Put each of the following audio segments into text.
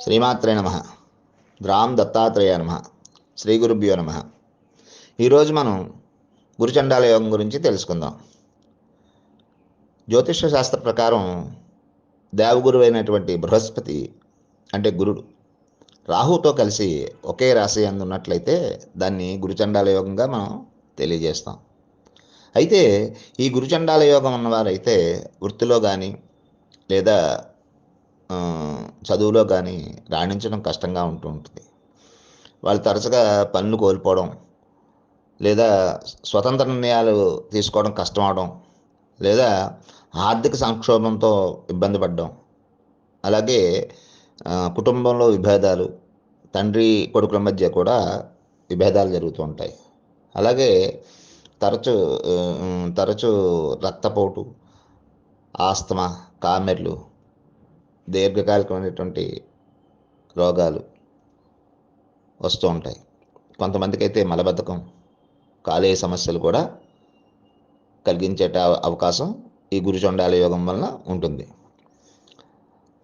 శ్రీమాత్రే నమ. గ్రామ్ దత్తాత్రేయ నమ. శ్రీ గురుభ్యో నమ. ఈరోజు మనం గురుచండాల యోగం గురించి తెలుసుకుందాం. జ్యోతిష్య శాస్త్ర ప్రకారం దేవగురువు అయినటువంటి బృహస్పతి అంటే గురుడు రాహుతో కలిసి ఒకే రాశి అందు ఉన్నట్లయితే దాన్ని గురుచండాల యోగంగా మనం తెలియజేస్తాం. అయితే ఈ గురుచండాల యోగం ఉన్నవారైతే వృత్తిలో కానీ లేదా చదువులో కానీ రాణించడం కష్టంగా ఉంటుంది. వాళ్ళు తరచుగా పనులు కోల్పోవడం లేదా స్వతంత్ర నిర్ణయాలు తీసుకోవడం కష్టం అవడం లేదా ఆర్థిక సంక్షోభంతో ఇబ్బంది పడడం, అలాగే కుటుంబంలో విభేదాలు, తండ్రి కొడుకుల మధ్య కూడా విభేదాలు జరుగుతూ ఉంటాయి. అలాగే తరచు రక్తపోటు, ఆస్తమా, కామెర్లు, దీర్ఘకాలికమైనటువంటి రోగాలు వస్తూ ఉంటాయి. కొంతమందికి అయితే మలబద్ధకం, కాలేయ సమస్యలు కూడా కలిగించే అవకాశం ఈ గురుచండాల యోగం వలన ఉంటుంది.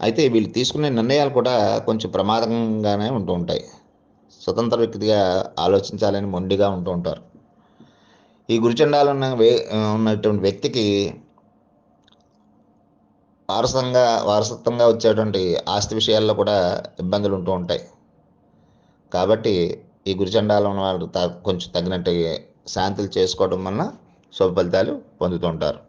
అయితే వీళ్ళు తీసుకునే నిర్ణయాలు కూడా కొంచెం ప్రమాదంగానే ఉంటూ ఉంటాయి. స్వతంత్ర వ్యక్తిగా ఆలోచించాలని మొండిగా ఉంటూ ఉంటారు. ఈ గురుచండాలు ఉన్నటువంటి వ్యక్తికి వారసత్వంగా వచ్చేటువంటి ఆస్తి విషయాల్లో కూడా ఇబ్బందులు ఉంటూ ఉంటాయి. కాబట్టి ఈ గురుచండాలం ఉన్న వాళ్ళు కొంచెం తగినట్టు శాంతులు చేసుకోవడం వలన శుభ ఫలితాలు పొందుతూ ఉంటారు.